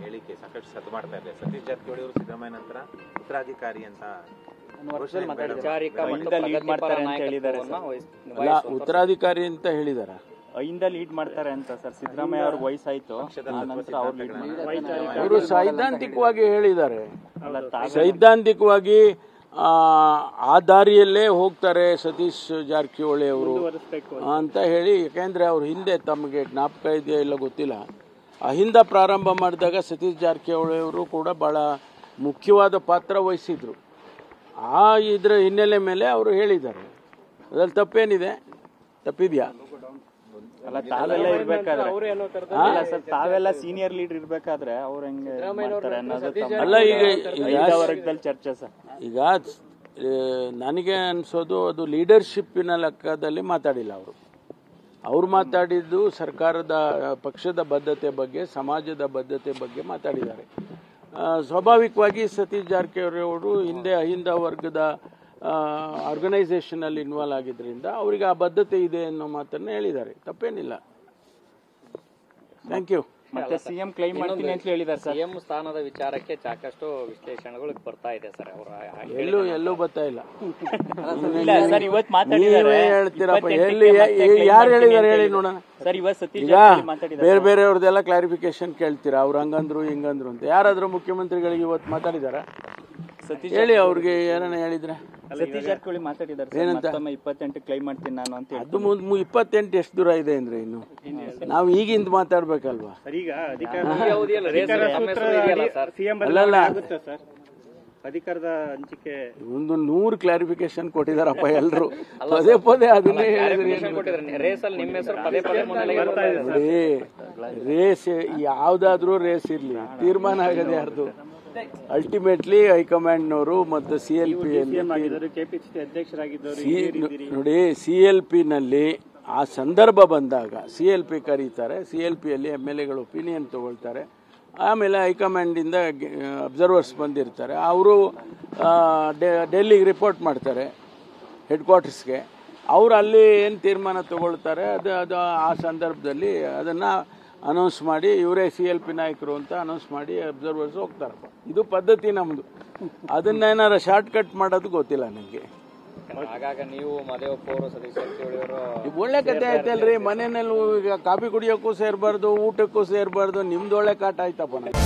ಹೇಳಿಕೆ ಸಾಕಷ್ಟು ಸದ್ದು ಮಾಡ್ತಾ ಇದೆ. ಸತೀಶ್ ಜಾರಕಿಹೊಳಿ ಅವರು ಸಿದ್ದರಾಮಯ್ಯ ನಂತರ ಉತ್ತರಾಧಿಕಾರಿ ಅಂತ ಉತ್ತರಾಧಿಕಾರಿ ಅಂತ ಹೇಳಿದಾರ, ಇಂದ ಲೀಡ್ ಮಾಡ್ತಾರೆ ಅಂತ ಸರ್. ಸಿದ್ದರಾಮಯ್ಯ ಅವ್ರಿಗೆ ವಯಸ್ಸಾಯ್ತು, ಅವರು ಸೈದ್ಧಾಂತಿಕವಾಗಿ ಹೇಳಿದ್ದಾರೆ. ಸೈದ್ಧಾಂತಿಕವಾಗಿ ಆ ದಾರಿಯಲ್ಲೇ ಹೋಗ್ತಾರೆ ಸತೀಶ್ ಜಾರಕಿಹೊಳಿ ಅವರು ಅಂತ ಹೇಳಿ. ಯಾಕೆಂದ್ರೆ ಅವ್ರ ಹಿಂದೆ ತಮಗೆ ಜ್ಞಾಪಕ ಇದೆಯಾ ಇಲ್ಲ ಗೊತ್ತಿಲ್ಲ, ಅಹಿಂದ ಪ್ರಾರಂಭ ಮಾಡಿದಾಗ ಸತೀಶ್ ಜಾರಕಿಹೊಳಿ ಅವರು ಕೂಡ ಬಹಳ ಮುಖ್ಯವಾದ ಪಾತ್ರ ವಹಿಸಿದ್ರು. ಆ ಇದ್ರ ಹಿನ್ನೆಲೆ ಮೇಲೆ ಅವರು ಹೇಳಿದ್ದಾರೆ. ಅದ್ರಲ್ಲಿ ತಪ್ಪೇನಿದೆ? ತಪ್ಪಿದ್ಯಾ? ತಾವೆಲ್ಲ ಇರ್ಬೇಕಾದ್ರೆ ತಾವೆಲ್ಲ ಸೀನಿಯರ್ ಲೀಡರ್ ಇರ್ಬೇಕಾದ್ರೆ ಅವ್ರು ಹೆಂಗೆ ಅಲ್ಲ. ಈಗ ಚರ್ಚೆ ಸರ್, ಈಗ ನನಗೆ ಅನ್ಸೋದು ಅದು ಲೀಡರ್ಶಿಪ್ಪಿನ ಲೆಕ್ಕದಲ್ಲಿ ಮಾತಾಡಿಲ್ಲ ಅವರು. ಅವ್ರು ಮಾತಾಡಿದ್ದು ಸರ್ಕಾರದ ಪಕ್ಷದ ಬದ್ಧತೆ ಬಗ್ಗೆ, ಸಮಾಜದ ಬದ್ಧತೆ ಬಗ್ಗೆ ಮಾತಾಡಿದ್ದಾರೆ. ಸ್ವಾಭಾವಿಕವಾಗಿ ಸತೀಶ್ ಜಾರಕಿಹೊಳಿ ಅವರು ಹಿಂದೆ ಅಹಿಂದ ವರ್ಗದ ಆರ್ಗನೈಸೇಷನ್ ಅಲ್ಲಿ ಇನ್ವಾಲ್ವ್ ಆಗಿದ್ರಿಂದ ಅವರಿಗೆ ಆ ಬದ್ಧತೆ ಇದೆ ಅನ್ನೋ ಮಾತನ್ನ ಹೇಳಿದ್ದಾರೆ. ತಪ್ಪೇನಿಲ್ಲ. Thank you. ಮತ್ತೆ ಸಿಎಂ ಕ್ಲೈಮ್ ಮಾಡ್ತೀನಿ ಅಂತ ಹೇಳಿದ್ದಾರೆ ಸರ್. ಸಿಎಂ ಸ್ಥಾನದ ವಿಚಾರಕ್ಕೆ ಸಾಕಷ್ಟು ವಿಶ್ಲೇಷಣೆಗಳು ಬರ್ತಾ ಇದೆ ಸರ್. ಅವರು ಎಲ್ಲೂ ಬರ್ತಾ ಇಲ್ಲ. ಸರ್ ಇವತ್ತು ಮಾತಾಡಿದ್ದಾರೆ, ಹೇಳ್ತೀರಪ್ಪ. ಎಲ್ಲಿ ಯಾರು ಹೇಳಿದ್ದಾರೆ ಹೇಳಿ ನೋಡೋಣ. ಸರ್ ಇವತ್ತು ಸತೀಶ್ ಈಗ ಬೇರೆ ಬೇರೆಯವ್ರದ್ದೆಲ್ಲ ಕ್ಲಾರಿಫಿಕೇಶನ್ ಕೇಳ್ತೀರಾ, ಅವ್ರು ಹಂಗಂದ್ರು ಹಿಂಗಂದ್ರು ಅಂತ. ಯಾರಾದ್ರೂ ಮುಖ್ಯಮಂತ್ರಿಗಳಿಗೆ ಇವತ್ತು ಮಾತಾಡಿದಾರ? ಹೇಳಿ ಅವ್ರಿಗೆ ಏನನ್ನ ಹೇಳಿದ್ರೆ. ಸತೀಶ್ ಜಾರಕಿಹೊಳಿ ಮಾತಾಡಿದ್ದಾರೆ ಏನಂತ? 28 ಕ್ಲೈಮ್ ಮಾಡ್ತೀನಿ ನಾನು ಅಂತ. ಅದು 28 ಎಷ್ಟು ದೂರ ಇದೆ ಅಂದ್ರೆ ಇನ್ನು ನಾವು ಈಗಿಂದ ಮಾತಾಡ್ಬೇಕಲ್ವಾ? ಅಲ್ಲಲ್ಲ, ಅಧಿಕಾರದ ಹಂಚಿಕೆ ಒಂದು 100 ಕ್ಲಾರಿಫಿಕೇಶನ್ ಕೊಟ್ಟಿದಾರಪ್ಪ ಎಲ್ರು. ಪದೇ ಪದೇ ಅದನ್ನೇ ನೋಡಿ. ರೇಸ್ ಯಾವ್ದಾದ್ರೂ ರೇಸ್ ಇರ್ಲಿ, ತೀರ್ಮಾನ ಆಗದೆ ಯಾರ್ದು. ಅಲ್ಟಿಮೇಟ್ಲಿ ಹೈಕಮಾಂಡ್ನವರು ಮತ್ತು CLP ನೋಡಿ, CLP ನಲ್ಲಿ ಆ ಸಂದರ್ಭ ಬಂದಾಗ CLP ಕರೀತಾರೆ. CLP ಯಲ್ಲಿ MLAಗಳು ಒಪಿನಿಯನ್ ತಗೊಳ್ತಾರೆ. ಆಮೇಲೆ ಹೈಕಮಾಂಡಿಂದ ಅಬ್ಸರ್ವರ್ಸ್ ಬಂದಿರ್ತಾರೆ. ಅವರು ಡೆಲ್ಲಿಗೆ ರಿಪೋರ್ಟ್ ಮಾಡ್ತಾರೆ, ಹೆಡ್ ಕ್ವಾರ್ಟರ್ಸ್ಗೆ. ಅವರು ಅಲ್ಲಿ ಏನು ತೀರ್ಮಾನ ತಗೊಳ್ತಾರೆ ಅದು ಆ ಸಂದರ್ಭದಲ್ಲಿ ಅದನ್ನು ಅನೌನ್ಸ್ ಮಾಡಿ, ಇವರೇ CLP ನಾಯಕರು ಅಂತ ಅನೌನ್ಸ್ ಮಾಡಿ ಅಬ್ಸರ್ವರ್ಸ್ ಹೋಗ್ತಾರಪ್ಪ. ಇದು ಪದ್ಧತಿ ನಮ್ಮದು. ಅದನ್ನೇನಾರ ಶಾರ್ಟ್ ಕಟ್ ಮಾಡೋದು ಗೊತ್ತಿಲ್ಲ ನನಗೆ. ಒಳ್ಳೆ ಕತೆ ಆಯ್ತಲ್ರಿ. ಮನೆಯಲ್ಲಿ ಈಗ ಕಾಫಿ ಕುಡಿಯೋಕ್ಕೂ ಸೇರ್ಬಾರ್ದು, ಊಟಕ್ಕೂ ಸೇರ್ಬಾರ್ದು. ನಿಮ್ದು ಒಳ್ಳೆ ಕಾಟ ಆಯ್ತಪ್ಪ ನನಗೆ.